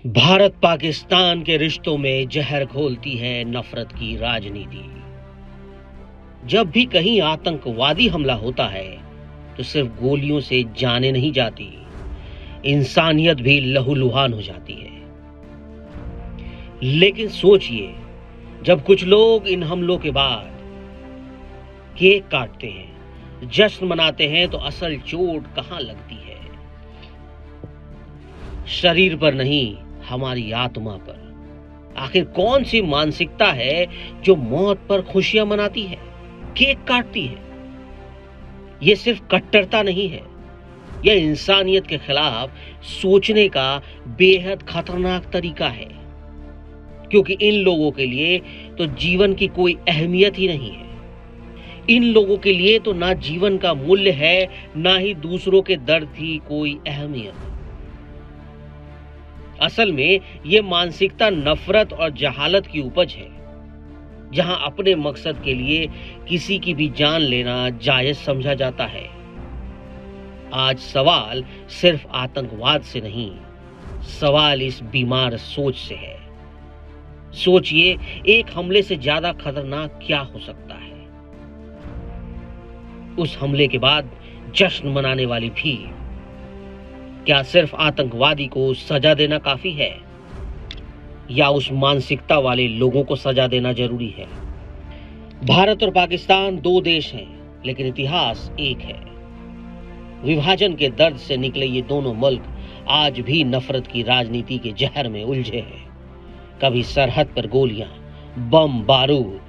भारत पाकिस्तान के रिश्तों में जहर घोलती है नफरत की राजनीति। जब भी कहीं आतंकवादी हमला होता है तो सिर्फ गोलियों से जानें नहीं जाती, इंसानियत भी लहूलुहान हो जाती है। लेकिन सोचिए, जब कुछ लोग इन हमलों के बाद केक काटते हैं, जश्न मनाते हैं, तो असल चोट कहां लगती है? शरीर पर नहीं, हमारी आत्मा पर। आखिर कौन सी मानसिकता है जो मौत पर खुशियां मनाती है, केक काटती है? यह सिर्फ कट्टरता नहीं है, यह इंसानियत के खिलाफ सोचने का बेहद खतरनाक तरीका है। क्योंकि इन लोगों के लिए तो जीवन की कोई अहमियत ही नहीं है। इन लोगों के लिए तो ना जीवन का मूल्य है, ना ही दूसरों के दर्द की कोई अहमियत। असल में यह मानसिकता नफरत और जहालत की उपज है, जहां अपने मकसद के लिए किसी की भी जान लेना जायज समझा जाता है। आज सवाल सिर्फ आतंकवाद से नहीं, सवाल इस बीमार सोच से है। सोचिए, एक हमले से ज्यादा खतरनाक क्या हो सकता है? उस हमले के बाद जश्न मनाने वाली भीड़। क्या सिर्फ आतंकवादी को सजा देना काफी है, या उस मानसिकता वाले लोगों को सजा देना जरूरी है? भारत और पाकिस्तान दो देश हैं, लेकिन इतिहास एक है। विभाजन के दर्द से निकले ये दोनों मुल्क आज भी नफरत की राजनीति के जहर में उलझे हैं। कभी सरहद पर गोलियां, बम बारूद,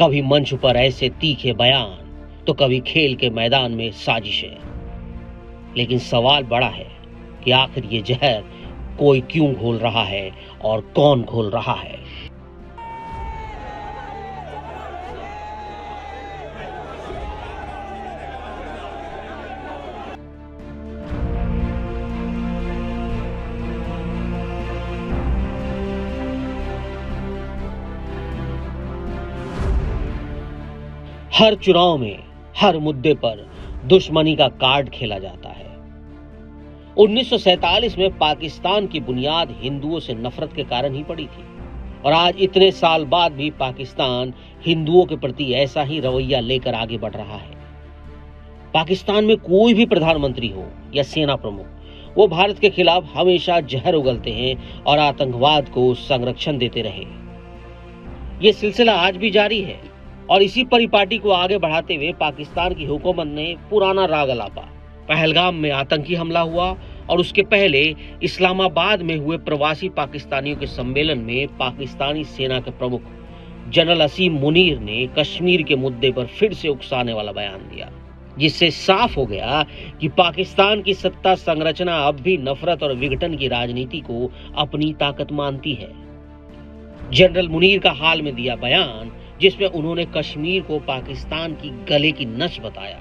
कभी मंच पर ऐसे तीखे बयान, तो कभी खेल के मैदान में साजिशें। लेकिन सवाल बड़ा है कि आखिर ये जहर कोई क्यों घोल रहा है और कौन घोल रहा है? हर चुनाव में, हर मुद्दे पर दुश्मनी का कार्ड खेला जाता है। 1947 में पाकिस्तान की बुनियाद हिंदुओं से नफरत के कारण ही पड़ी थी, और आज इतने साल बाद भी पाकिस्तान हिंदुओं के प्रति ऐसा ही रवैया लेकर आगे बढ़ रहा है। पाकिस्तान में कोई भी प्रधानमंत्री हो या सेना प्रमुख, वो भारत के खिलाफ हमेशा जहर उगलते हैं और आतंकवाद को संरक्षण देते रहे। ये सिलसिला आज भी जारी है, और इसी परिपाटी को आगे बढ़ाते हुए पाकिस्तान की हुकूमत ने पुराना राग अलापा। पहलगाम में आतंकी हमला हुआ, और उसके पहले इस्लामाबाद में हुए प्रवासी पाकिस्तानियों के सम्मेलन में पाकिस्तानी सेना के प्रमुख जनरल असीम मुनीर ने कश्मीर के मुद्दे पर फिर से उकसाने वाला बयान दिया, जिससे साफ हो गया कि पाकिस्तान की सत्ता संरचना अब भी नफरत और विघटन की राजनीति को अपनी ताकत मानती है। जनरल मुनीर का हाल में दिया बयान, जिसमें उन्होंने कश्मीर को पाकिस्तान की गले की नस बताया,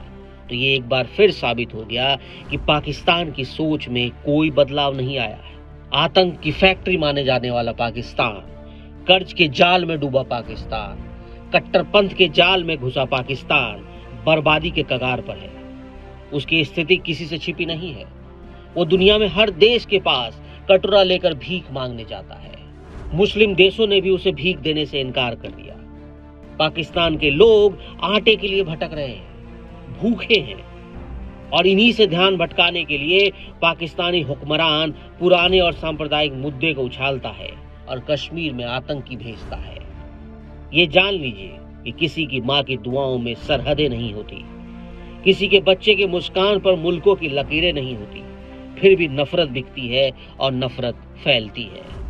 तो ये एक बार फिर साबित हो गया कि पाकिस्तान की सोच में कोई बदलाव नहीं आया है। आतंक की फैक्ट्री माने जाने वाला पाकिस्तान, कर्ज के जाल में डूबा पाकिस्तान, कट्टरपंथ के जाल में घुसा पाकिस्तान बर्बादी के कगार पर है। उसकी स्थिति किसी से छिपी नहीं है। वो दुनिया में हर देश के पास कटोरा लेकर भीख मांगने जाता है। मुस्लिम देशों ने भी उसे भीख देने से इनकार कर दिया। पाकिस्तान के लोग आटे के लिए भटक रहे हैं, भूखे हैं, और इन्हीं से ध्यान भटकाने के लिए पाकिस्तानी हुक्मरान पुराने और सांप्रदायिक मुद्दे को उछालता है और कश्मीर में आतंकी भेजता है। ये जान लीजिए कि किसी की मां की दुआओं में सरहदें नहीं होती, किसी के बच्चे के मुस्कान पर मुल्कों की लकीरें नहीं होती, फिर भी नफरत बिकती है और नफरत फैलती है।